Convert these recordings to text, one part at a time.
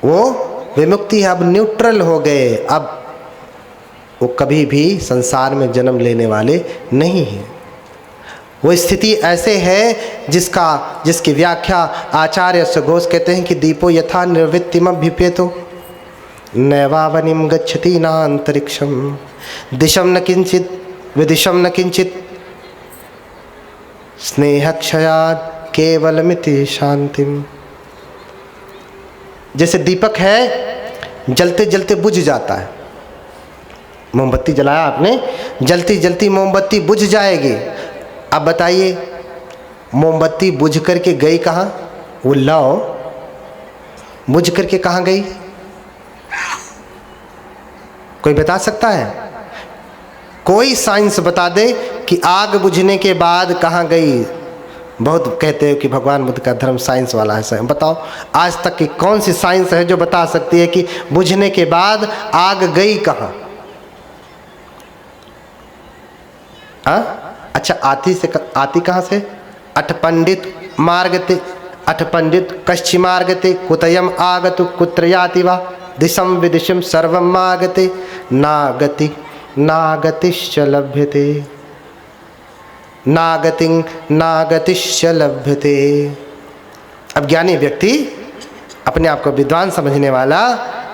वो विमुक्ति है, अब न्यूट्रल हो गए, अब वो कभी भी संसार में जन्म लेने वाले नहीं हैं। वो स्थिति ऐसे है जिसकी व्याख्या आचार्य सुघोष कहते हैं कि दीपो यथा निर्वृत्तिमभ्युपेतो नैवावनिम गच्छति ना अंतरिक्षम दिशम न किंचित विदिशम न किंचित स्नेहक्षयात् केवलमिति शांतिम। जैसे दीपक है जलते जलते बुझ जाता है, मोमबत्ती जलाया आपने, जलती जलती मोमबत्ती बुझ जाएगी। अब बताइए मोमबत्ती बुझ करके गई कहाँ? वो लाओ बुझ करके कहाँ गई? कोई बता सकता है? कोई साइंस बता दे कि आग बुझने के बाद कहाँ गई? बहुत कहते हो कि भगवान बुद्ध का धर्म साइंस वाला है, बताओ आज तक की कौन सी साइंस है जो बता सकती है कि बुझने के बाद आग गई कहाँ? अच्छा आती कहाँ से? अठ पंडित मार्गते, अठ पंडित कश्चिमार्गते कुतयम आगतु कुत्र याति वा दिशम विदिशम सर्वम आगते नागति नागतिश्च लभ्यते नागतिं नागतिश्च लभ्यते। अब ज्ञानी व्यक्ति अपने आप को विद्वान समझने वाला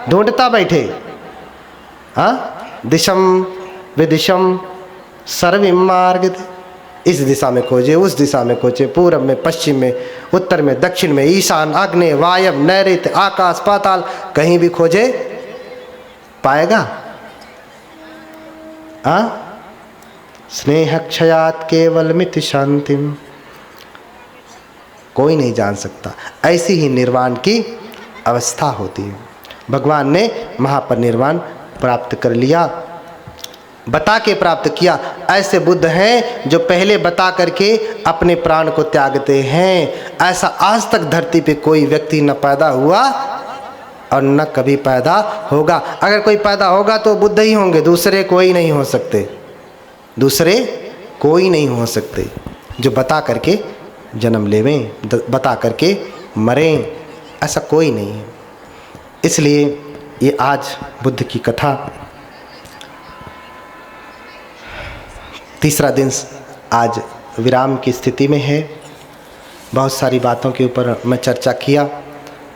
ढूंढता बैठे, दिशम विदिशम सर्वम मार्गते, इस दिशा में खोजे उस दिशा में खोजे, पूर्व में पश्चिम में उत्तर में दक्षिण में ईशान आग्नेय वायव्य नैऋत्य आकाश पाताल, कहीं भी खोजे पाएगा? स्नेह क्षयात् केवलमिति शांतिम। कोई नहीं जान सकता। ऐसी ही निर्वाण की अवस्था होती है। भगवान ने महापरिनिर्वाण प्राप्त कर लिया, बता के प्राप्त किया। ऐसे बुद्ध हैं जो पहले बता करके अपने प्राण को त्यागते हैं। ऐसा आज तक धरती पे कोई व्यक्ति न पैदा हुआ और न कभी पैदा होगा। अगर कोई पैदा होगा तो बुद्ध ही होंगे, दूसरे कोई नहीं हो सकते, दूसरे कोई नहीं हो सकते जो बता करके जन्म लेवें, बता करके मरें, ऐसा कोई नहीं है। इसलिए ये आज बुद्ध की कथा तीसरा दिन आज विराम की स्थिति में है। बहुत सारी बातों के ऊपर मैं चर्चा किया,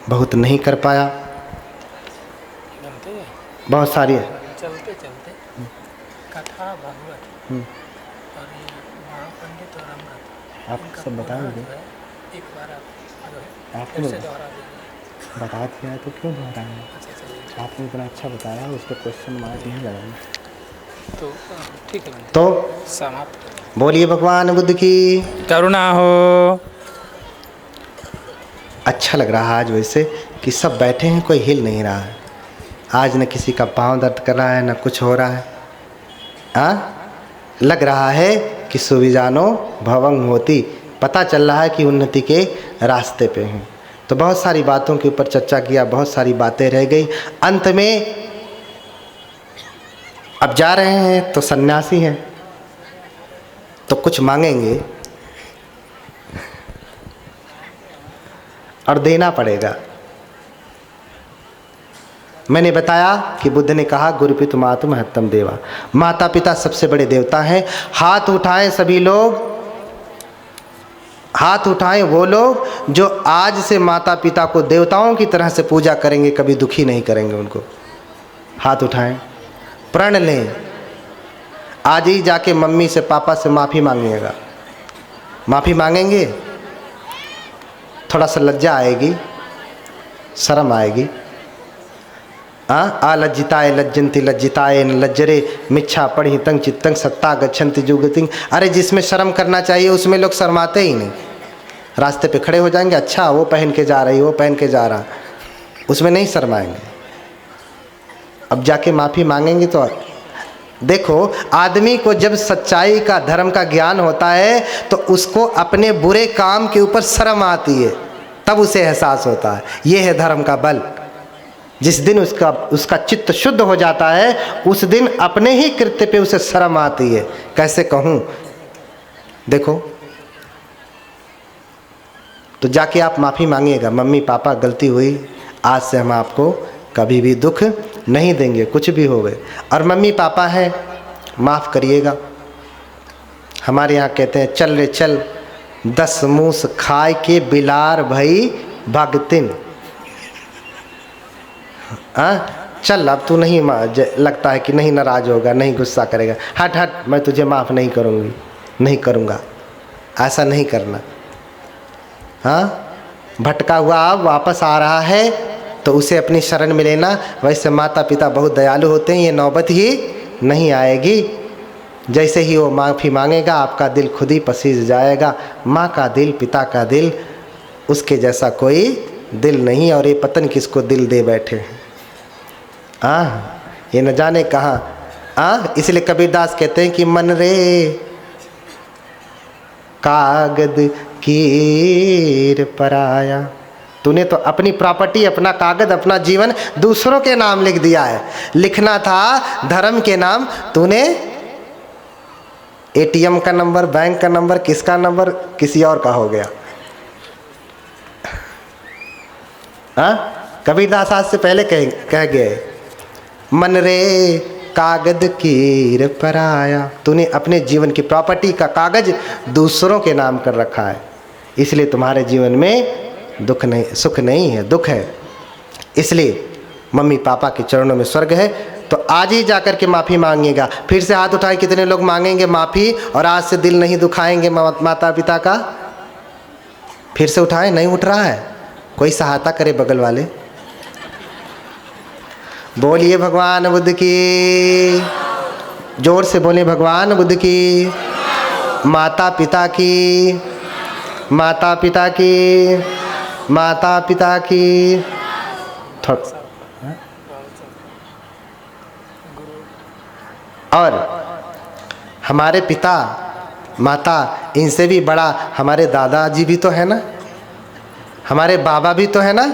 बहुत नहीं कर पाया, बहुत सारी चलते चलते कथा भागवत और ये महापंडित और अमृत आप सब बताएंगे? एक बार आपको फिर से दोहरा देंगे। बता दिया तो क्यों दोहराएंगे? अच्छा आपने इतना अच्छा बताया, उस पर क्वेश्चन मार्क नहीं लगाएंगे तो ठीक है तो समाप्त। बोलिए भगवान बुद्ध की करुणा हो। अच्छा लग रहा है आज वैसे कि सब बैठे हैं, कोई हिल नहीं रहा है। आज न किसी का पाँव दर्द कर रहा है न कुछ हो रहा है। लग रहा है कि सुविजानो भवंग होती, पता चल रहा है कि उन्नति के रास्ते पे हैं। तो बहुत सारी बातों के ऊपर चर्चा किया, बहुत सारी बातें रह गई। अंत में अब जा रहे हैं तो सन्यासी हैं तो कुछ मांगेंगे और देना पड़ेगा। मैंने बताया कि बुद्ध ने कहा गुरु पितु मातु महत्तम देवा, माता पिता सबसे बड़े देवता हैं। हाथ उठाएं सभी लोग, हाथ उठाएं वो लोग जो आज से माता पिता को देवताओं की तरह से पूजा करेंगे, कभी दुखी नहीं करेंगे उनको। हाथ उठाएं, प्रण लें। आज ही जाके मम्मी से पापा से माफ़ी मांगिएगा। माफ़ी मांगेंगे, थोड़ा सा लज्जा आएगी, शर्म आएगी। लज्जिताय लज्जन्ति लज्जिताय न लज्जरे मिच्छा पढ़ी तंग चित्तंग सत्ता गच्छन्ति जुगतिंग। अरे जिसमें शर्म करना चाहिए उसमें लोग शर्माते ही नहीं। रास्ते पे खड़े हो जाएंगे, अच्छा वो पहन के जा रही, वो पहन के जा रहा, उसमें नहीं शर्माएंगे। अब जाके माफ़ी मांगेंगे तो देखो, आदमी को जब सच्चाई का धर्म का ज्ञान होता है तो उसको अपने बुरे काम के ऊपर शर्म आती है, तब उसे एहसास होता है। ये है धर्म का बल। जिस दिन उसका चित्त शुद्ध हो जाता है उस दिन अपने ही कृत्य पे उसे शर्म आती है। कैसे कहूँ, देखो तो जाके आप माफ़ी मांगिएगा, मम्मी पापा गलती हुई, आज से हम आपको कभी भी दुख नहीं देंगे, कुछ भी होवे। और मम्मी पापा हैं, माफ़ करिएगा। हमारे यहाँ कहते हैं चल रे चल 10 मूस खाए के बिलार भई भगतिन। चल अब तू नहीं लगता है कि नहीं नाराज़ होगा, नहीं गुस्सा करेगा, हट हट मैं तुझे माफ़ नहीं करूँगी, नहीं करूँगा, ऐसा नहीं करना। हाँ, भटका हुआ अब वापस आ रहा है तो उसे अपनी शरण में लेना। वैसे माता पिता बहुत दयालु होते हैं, ये नौबत ही नहीं आएगी। जैसे ही वो माफ़ी मांगेगा आपका दिल खुद ही पसीज जाएगा। माँ का दिल, पिता का दिल, उसके जैसा कोई दिल नहीं। और ये पतन किसको दिल दे बैठे हैं, ये न जाने कहाँ। इसलिए कबीरदास कहते हैं कि मन रे कागद कीर पराया। तूने तो अपनी प्रॉपर्टी, अपना कागज, अपना जीवन दूसरों के नाम लिख दिया है। लिखना था धर्म के नाम, तूने एटीएम का नंबर, बैंक का नंबर, किसका नंबर, किसी और का हो गया। कबीरदास आज से पहले कह गए मन रे कागज कीर पराया। तूने अपने जीवन की प्रॉपर्टी का कागज दूसरों के नाम कर रखा है, इसलिए तुम्हारे जीवन में दुख नहीं, सुख नहीं है, दुख है। इसलिए मम्मी पापा के चरणों में स्वर्ग है। तो आज ही जाकर के माफ़ी मांगिएगा। फिर से हाथ उठाए, कितने लोग मांगेंगे माफ़ी और आज से दिल नहीं दुखाएंगे माता पिता का? फिर से उठाएं, नहीं उठ रहा है, कोई सहायता करे बगल वाले। बोलिए भगवान बुद्ध की, जोर से बोले भगवान बुद्ध की, माता पिता की, माता पिता की, माता पिता की। और हमारे पिता माता, इनसे भी बड़ा हमारे दादाजी भी तो है ना, हमारे बाबा भी तो है ना।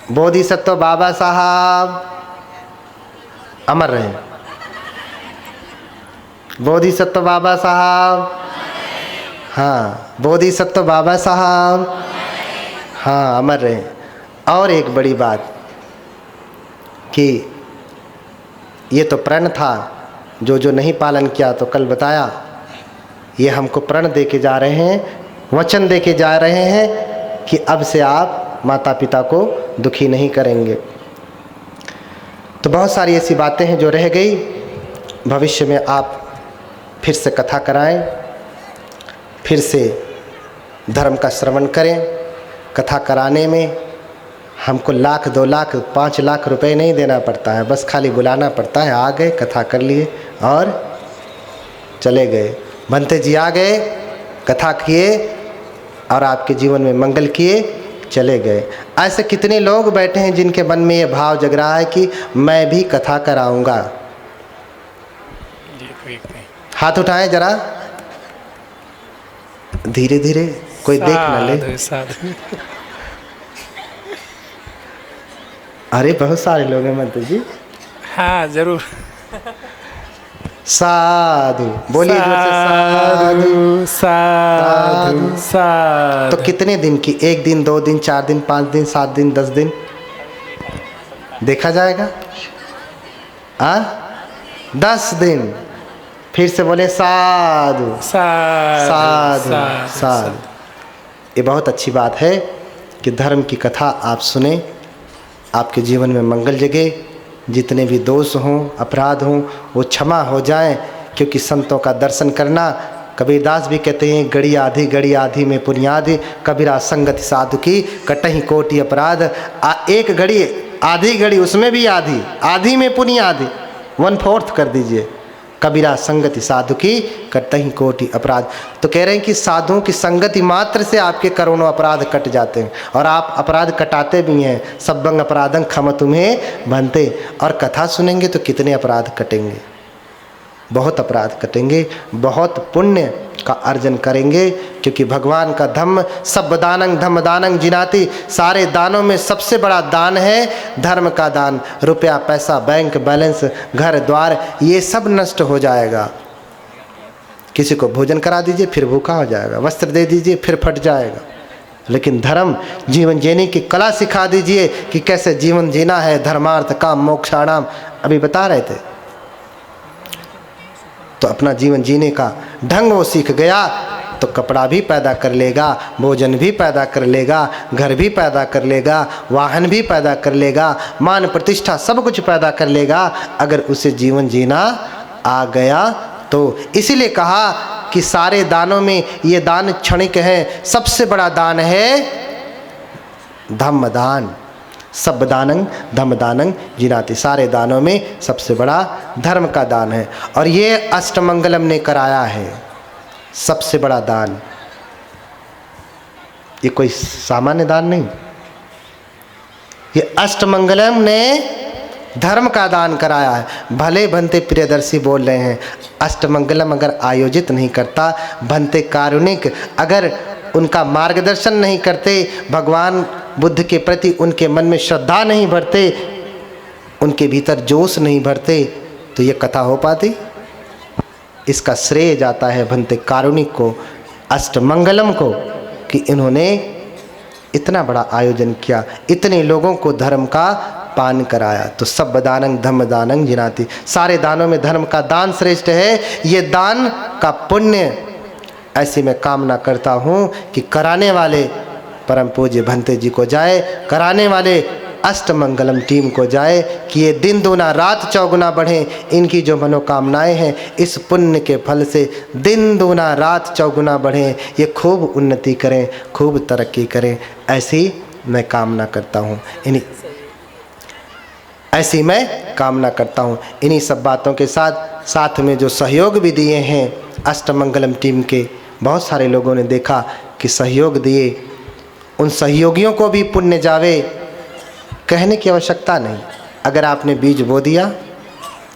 बोधिसत्व बाबा साहब अमर रहे, बोधिसत्व बाबा साहब, हाँ बोधिसत्व बाबा साहब, हाँ अमर रहे। और एक बड़ी बात कि ये तो प्रण था, जो नहीं पालन किया तो कल बताया, ये हमको प्रण दे के जा रहे हैं, वचन दे के जा रहे हैं कि अब से आप माता पिता को दुखी नहीं करेंगे। तो बहुत सारी ऐसी बातें हैं जो रह गई, भविष्य में आप फिर से कथा कराएं, फिर से धर्म का श्रवण करें। कथा कराने में हमको 1 लाख 2 लाख 5 लाख रुपए नहीं देना पड़ता है, बस खाली बुलाना पड़ता है। आ गए, कथा कर लिए और चले गए। भंते जी आ गए, कथा किए और आपके जीवन में मंगल किए, चले गए। ऐसे कितने लोग बैठे हैं जिनके मन में ये भाव जग रहा है कि मैं भी कथा कराऊंगा। हाथ उठाएं जरा, धीरे धीरे, कोई देख न ले। अरे बहुत सारे लोग हैं मंत्री जी। हाँ जरूर। साधु बोलिए, साधु साधु साधु। तो कितने दिन की? 1 दिन, 2 दिन, 4 दिन, 5 दिन, 7 दिन, 10 दिन देखा जाएगा। 10 दिन। फिर से बोले साधु साधु साधु। ये बहुत अच्छी बात है कि धर्म की कथा आप सुने, आपके जीवन में मंगल जगे, जितने भी दोष हों, अपराध हों, वो क्षमा हो जाएं। क्योंकि संतों का दर्शन करना, कबीरदास भी कहते हैं गड़ी आधी में पुनियाद, कबीरा संगति साधु की कटही कोटि अपराध। एक घड़ी, आधी घड़ी, उसमें भी आधी, आधी में पुनियाद, 1/4 कर दीजिए। कबीरा संगति साधु की कटही कोटि अपराध। तो कह रहे हैं कि साधुओं की संगति मात्र से आपके करोड़ों अपराध कट जाते हैं, और आप अपराध कटाते भी हैं। सब्बंग अपराधं क्षम तुम्हें भंते। और कथा सुनेंगे तो कितने अपराध कटेंगे, बहुत अपराध कटेंगे, बहुत पुण्य का अर्जन करेंगे। क्योंकि भगवान का धम्म सब दानंग धम्म दानंग जिनाति, सारे दानों में सबसे बड़ा दान है धर्म का दान। रुपया पैसा, बैंक बैलेंस, घर द्वार, ये सब नष्ट हो जाएगा। किसी को भोजन करा दीजिए फिर भूखा हो जाएगा, वस्त्र दे दीजिए फिर फट जाएगा, लेकिन धर्म जीवन जीने की कला सिखा दीजिए कि कैसे जीवन जीना है। धर्मार्थ काम मोक्षाणाम अभी बता रहे थे। तो अपना जीवन जीने का ढंग वो सीख गया तो कपड़ा भी पैदा कर लेगा, भोजन भी पैदा कर लेगा, घर भी पैदा कर लेगा, वाहन भी पैदा कर लेगा, मान प्रतिष्ठा सब कुछ पैदा कर लेगा अगर उसे जीवन जीना आ गया तो। इसीलिए कहा कि सारे दानों में ये दान क्षणिक है, सबसे बड़ा दान है धम्म दान। सब दानं धम्म दानं जिनाति, सारे दानों में सबसे बड़ा धर्म का दान है। और ये अष्टमंगलम ने कराया है सबसे बड़ा दान। ये कोई सामान्य दान नहीं, ये अष्टमंगलम ने धर्म का दान कराया है। भले भंते प्रियदर्शी बोल रहे हैं, अष्टमंगलम अगर आयोजित नहीं करता, भंते कारुणिक अगर उनका मार्गदर्शन नहीं करते, भगवान बुद्ध के प्रति उनके मन में श्रद्धा नहीं भरते, उनके भीतर जोश नहीं भरते, तो ये कथा हो पाती? इसका श्रेय जाता है भंते कारुणिक को, अष्टमंगलम को, कि इन्होंने इतना बड़ा आयोजन किया, इतने लोगों को धर्म का पान कराया। तो सब दानं धम्म दानं जिनाति, सारे दानों में धर्म का दान श्रेष्ठ है। ये दान का पुण्य ऐसी मैं कामना करता हूँ कि कराने वाले परम पूज्य भंते जी को जाए, कराने वाले अष्टमंगलम टीम को जाए कि ये दिन दूना रात चौगुना बढ़े। इनकी जो मनोकामनाएं हैं इस पुण्य के फल से दिन दूना रात चौगुना बढ़े, ये खूब उन्नति करें, खूब तरक्की करें, ऐसी मैं कामना करता हूँ। ऐसी मैं कामना करता हूँ। इन्हीं सब बातों के साथ में जो सहयोग भी दिए हैं अष्टमंगलम टीम के, बहुत सारे लोगों ने देखा कि सहयोग दिए, उन सहयोगियों को भी पुण्य जावे, कहने की आवश्यकता नहीं। अगर आपने बीज बो दिया,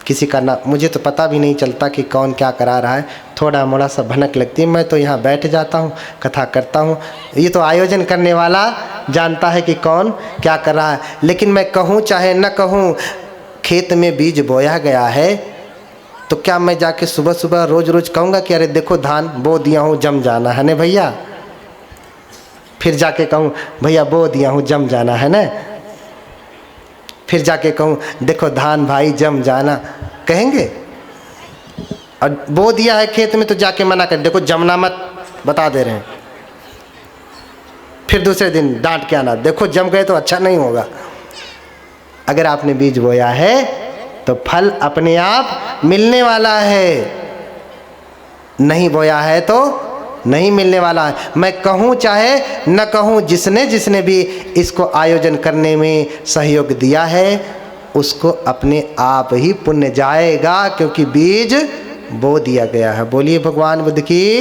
किसी का ना, मुझे तो पता भी नहीं चलता कि कौन क्या करा रहा है, थोड़ा मोड़ा सा भनक लगती है, मैं तो यहाँ बैठ जाता हूँ, कथा करता हूँ, ये तो आयोजन करने वाला जानता है कि कौन क्या कर रहा है। लेकिन मैं कहूँ चाहे न कहूँ, खेत में बीज बोया गया है, तो क्या मैं जाके सुबह सुबह रोज रोज कहूँगा कि अरे देखो धान बो दिया हूँ जम जाना है न भैया? फिर जाके कहूँ भैया बो दिया हूँ जम जाना है न? फिर जाके कहूँ देखो धान भाई जम जाना, कहेंगे? और बो दिया है खेत में तो जाके मना कर, देखो जमना मत, बता दे रहे हैं। फिर दूसरे दिन डांट के आना, देखो जम गए तो अच्छा नहीं होगा। अगर आपने बीज बोया है तो फल अपने आप मिलने वाला है, नहीं बोया है तो नहीं मिलने वाला है। मैं कहूँ चाहे न कहूँ, जिसने भी इसको आयोजन करने में सहयोग दिया है उसको अपने आप ही पुण्य जाएगा, क्योंकि बीज बो दिया गया है। बोलिए भगवान बुद्ध की।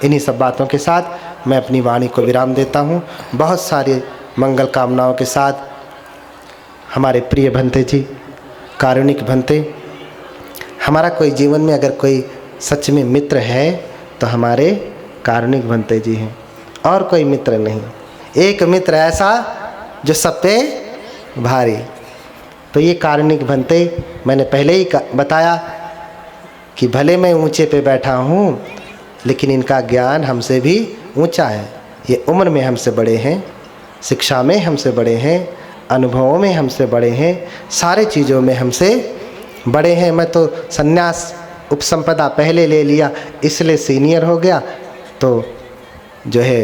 इन्हीं सब बातों के साथ मैं अपनी वाणी को विराम देता हूँ। बहुत सारे मंगल कामनाओं के साथ हमारे प्रिय भंते जी, कारुणिक भंते, हमारा कोई जीवन में अगर कोई सच में मित्र है तो हमारे कारुणिक भंते जी हैं, और कोई मित्र नहीं। एक मित्र ऐसा जो सब पे भारी, तो ये कारुणिक भंते, मैंने पहले ही बताया कि भले मैं ऊंचे पे बैठा हूँ लेकिन इनका ज्ञान हमसे भी ऊंचा है। ये उम्र में हमसे बड़े हैं, शिक्षा में हमसे बड़े हैं, अनुभवों में हमसे बड़े हैं, सारे चीज़ों में हमसे बड़े हैं। मैं तो संन्यास उपसंपदा पहले ले लिया इसलिए सीनियर हो गया, तो जो है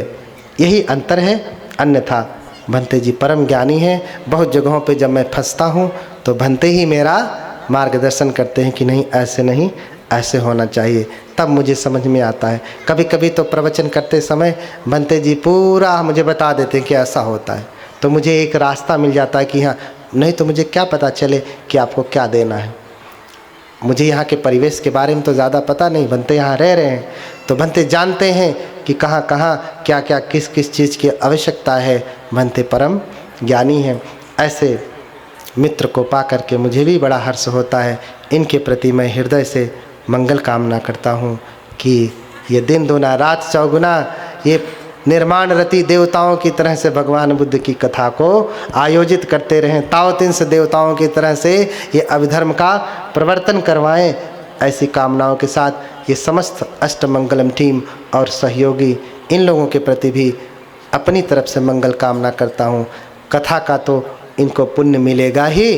यही अंतर है। अन्यथा भंते जी परम ज्ञानी हैं। बहुत जगहों पे जब मैं फंसता हूँ तो भंते ही मेरा मार्गदर्शन करते हैं कि नहीं ऐसे नहीं, ऐसे होना चाहिए, तब मुझे समझ में आता है। कभी कभी तो प्रवचन करते समय भंते जी पूरा मुझे बता देते हैं कि ऐसा होता है, तो मुझे एक रास्ता मिल जाता है कि हाँ, नहीं तो मुझे क्या पता चले कि आपको क्या देना है। मुझे यहाँ के परिवेश के बारे में तो ज़्यादा पता नहीं, भंते यहाँ रह रहे हैं तो भंते जानते हैं कि कहाँ कहाँ क्या क्या किस किस चीज़ की आवश्यकता है। भंते परम ज्ञानी हैं। ऐसे मित्र को पा करके मुझे भी बड़ा हर्ष होता है। इनके प्रति मैं हृदय से मंगल कामना करता हूँ कि ये दिन दूना रात चौगुना, ये निर्माण रति देवताओं की तरह से भगवान बुद्ध की कथा को आयोजित करते रहें, ताओतिंस देवताओं की तरह से ये अभिधर्म का प्रवर्तन करवाएं। ऐसी कामनाओं के साथ ये समस्त अष्टमंगलम टीम और सहयोगी इन लोगों के प्रति भी अपनी तरफ से मंगल कामना करता हूँ। कथा का तो इनको पुण्य मिलेगा ही,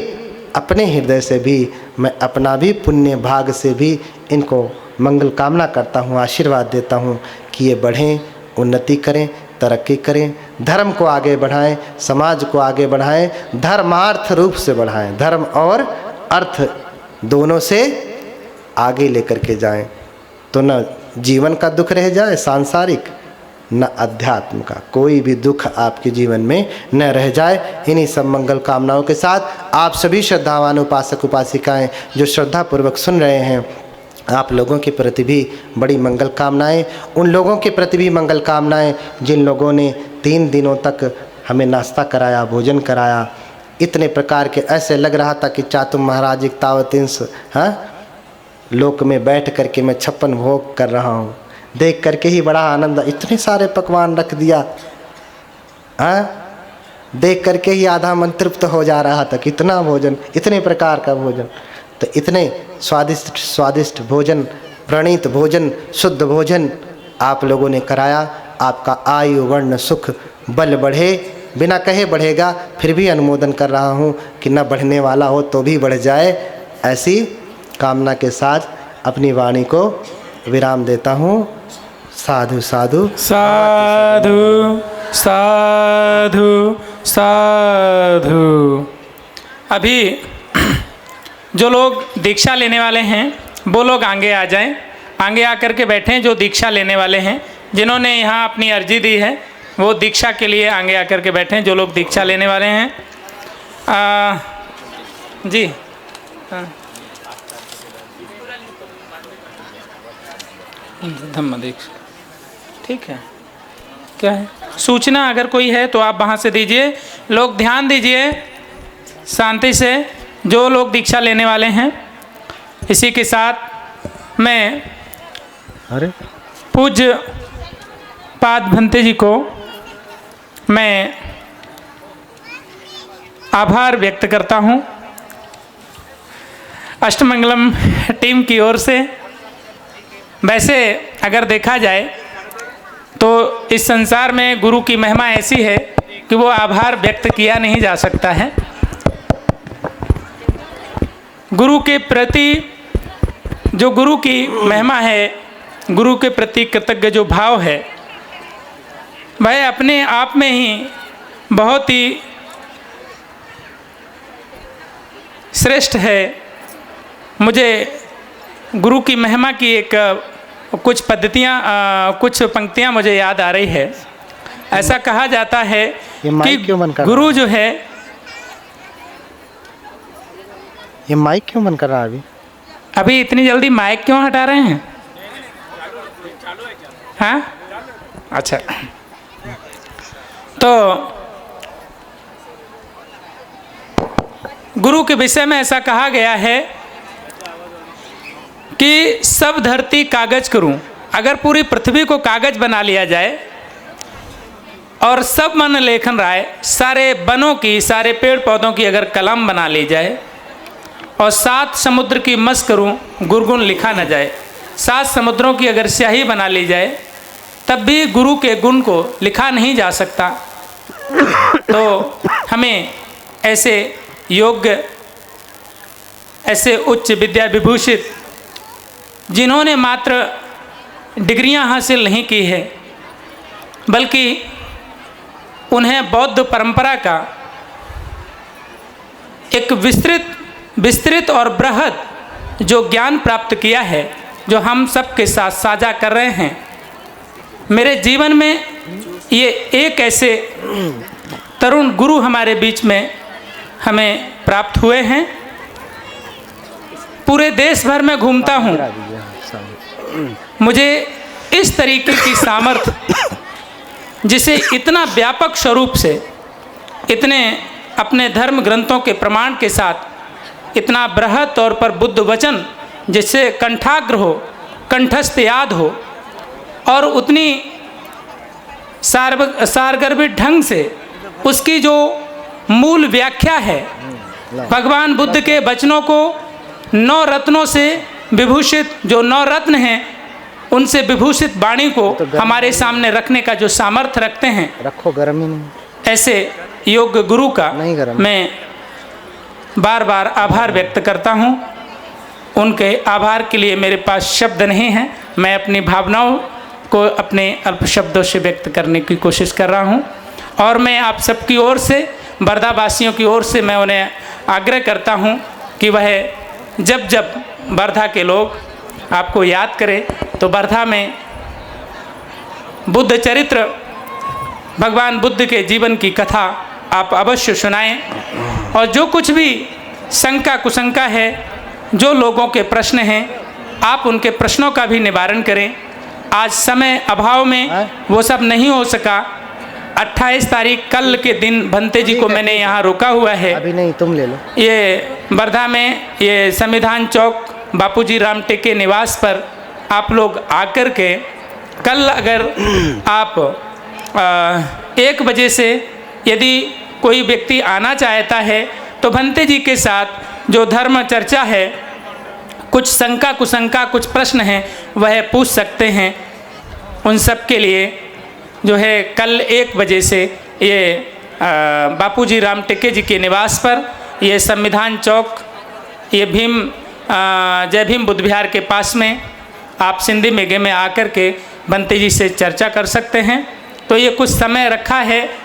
अपने हृदय से भी मैं अपना भी पुण्य भाग से भी इनको मंगल कामना करता हूँ, आशीर्वाद देता हूँ कि ये बढ़ें, उन्नति करें, तरक्की करें, धर्म को आगे बढ़ाएं, समाज को आगे बढ़ाएं, धर्मार्थ रूप से बढ़ाएं, धर्म और अर्थ दोनों से आगे लेकर के जाएं, तो न जीवन का दुख रह जाए सांसारिक, न अध्यात्म का कोई भी दुख आपके जीवन में न रह जाए। इन्हीं सब मंगल कामनाओं के साथ आप सभी श्रद्धावान उपासक उपासिकाएं जो श्रद्धापूर्वक सुन रहे हैं, आप लोगों के प्रति भी बड़ी मंगल कामनाएं, उन लोगों के प्रति भी मंगल कामनाएं जिन लोगों ने 3 दिनों तक हमें नाश्ता कराया, भोजन कराया, इतने प्रकार के, ऐसे लग रहा था कि चातुम महाराज तावतिंस लोक में बैठ करके मैं 56 भोग कर रहा हूँ। देख करके ही बड़ा आनंद, इतने सारे पकवान रख दिया, देख करके ही आधा मन तृप्त हो जा रहा था, कितना भोजन, इतने प्रकार का भोजन, तो इतने स्वादिष्ट स्वादिष्ट भोजन, प्रणीत भोजन, शुद्ध भोजन आप लोगों ने कराया। आपका आयु वर्ण सुख बल बढ़े, बिना कहे बढ़ेगा, फिर भी अनुमोदन कर रहा हूँ कि न बढ़ने वाला हो तो भी बढ़ जाए, ऐसी कामना के साथ अपनी वाणी को विराम देता हूँ। साधु साधु साधु साधु साधु। अभी जो लोग दीक्षा लेने वाले हैं वो लोग आगे आ जाएं, आगे आकर के बैठें। जो दीक्षा लेने वाले हैं, जिन्होंने यहाँ अपनी अर्जी दी है, वो दीक्षा के लिए आगे आकर के बैठें। जो लोग दीक्षा लेने वाले हैं, जी धम्म दीक्षा, ठीक है। क्या है सूचना अगर कोई है तो आप वहाँ से दीजिए। लोग ध्यान दीजिए शांति से, जो लोग दीक्षा लेने वाले हैं। इसी के साथ मैं पूज्य पाद भंते जी को मैं आभार व्यक्त करता हूँ अष्टमंगलम टीम की ओर से। वैसे अगर देखा जाए तो इस संसार में गुरु की महिमा ऐसी है कि वो आभार व्यक्त किया नहीं जा सकता है। गुरु के प्रति जो गुरु की महिमा है, गुरु के प्रति कृतज्ञ जो भाव है, वह अपने आप में ही बहुत ही श्रेष्ठ है। मुझे गुरु की महिमा की एक कुछ पंक्तियाँ मुझे याद आ रही है। ऐसा कहा जाता है कि गुरु जो है, ये माइक क्यों बंद कर रहा है अभी इतनी जल्दी माइक क्यों हटा रहे हैं? हाँ, अच्छा। तो गुरु के विषय में ऐसा कहा गया है कि सब धरती कागज करूं। अगर पूरी पृथ्वी को कागज बना लिया जाए और सब मन लेखन राय, सारे वनों की, सारे पेड़ पौधों की अगर कलम बना ली जाए और 7 समुद्र की मस करूं, गुरगुन लिखा न जाए। 7 समुद्रों की अगर स्याही बना ली जाए तब भी गुरु के गुण को लिखा नहीं जा सकता। तो हमें ऐसे योग्य, ऐसे उच्च विद्या विभूषित, जिन्होंने मात्र डिग्रियां हासिल नहीं की है बल्कि उन्हें बौद्ध परंपरा का एक विस्तृत और बृहद जो ज्ञान प्राप्त किया है, जो हम सबके साथ साझा कर रहे हैं। मेरे जीवन में ये एक ऐसे तरुण गुरु हमारे बीच में हमें प्राप्त हुए हैं। पूरे देश भर में घूमता हूँ, मुझे इस तरीके की सामर्थ्य, जिसे इतना व्यापक स्वरूप से, इतने अपने धर्म ग्रंथों के प्रमाण के साथ, इतना बृहद तौर पर बुद्ध वचन जिससे कंठाग्र हो, कंठस्थ याद हो, और उतनी सारगर्भित ढंग से उसकी जो मूल व्याख्या है, भगवान बुद्ध के वचनों को 9 रत्नों से विभूषित, जो 9 रत्न हैं उनसे विभूषित वाणी को हमारे सामने रखने का जो सामर्थ्य रखते हैं, रखो, गर्म ही नहीं। ऐसे योग्य गुरु का नहीं गरम। मैं बार बार आभार व्यक्त करता हूँ। उनके आभार के लिए मेरे पास शब्द नहीं हैं। मैं अपनी भावनाओं को अपने अल्प शब्दों से व्यक्त करने की कोशिश कर रहा हूँ। और मैं आप सबकी ओर से, वर्धावासियों की ओर से मैं उन्हें आग्रह करता हूँ कि वह जब जब वर्धा के लोग आपको याद करें तो वर्धा में बुद्ध चरित्र, भगवान बुद्ध के जीवन की कथा आप अवश्य सुनाएं। और जो कुछ भी शंका कुशंका है, जो लोगों के प्रश्न हैं, आप उनके प्रश्नों का भी निवारण करें। आज समय अभाव में वो सब नहीं हो सका। 28 तारीख कल के दिन भंते जी को मैंने यहाँ रोका हुआ है। अभी नहीं, तुम ले लो। ये वर्धा में ये संविधान चौक बापूजी राम टेके निवास पर आप लोग आकर के कल अगर आप 1 बजे से यदि कोई व्यक्ति आना चाहता है तो भंते जी के साथ जो धर्म चर्चा है, कुछ शंका कुशंका, कुछ प्रश्न हैं, वह पूछ सकते हैं। उन सब के लिए जो है कल 1 बजे से ये बापूजी राम टेके जी के निवास पर, ये संविधान चौक, ये जय भीम बुद्ध विहार के पास में आप सिंधी मेघे में आकर के भंते जी से चर्चा कर सकते हैं। तो ये कुछ समय रखा है।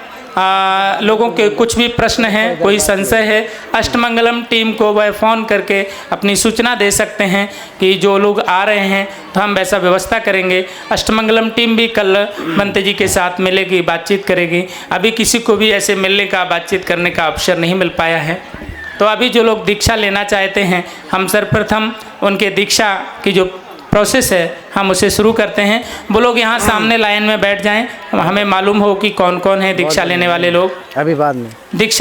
लोगों के कुछ भी प्रश्न हैं, कोई संशय है, अष्टमंगलम टीम को वह फ़ोन करके अपनी सूचना दे सकते हैं कि जो लोग आ रहे हैं तो हम वैसा व्यवस्था करेंगे। अष्टमंगलम टीम भी कल भंते जी के साथ मिलेगी, बातचीत करेगी। अभी किसी को भी ऐसे मिलने का, बातचीत करने का अवसर नहीं मिल पाया है। तो अभी जो लोग दीक्षा लेना चाहते हैं, हम सर्वप्रथम उनके दीक्षा की जो प्रोसेस है हम उसे शुरू करते हैं। वो लोग यहाँ सामने लाइन में बैठ जाएं, हमें मालूम हो कि कौन कौन है दीक्षा लेने वाले लोग। अभी बाद में दीक्षा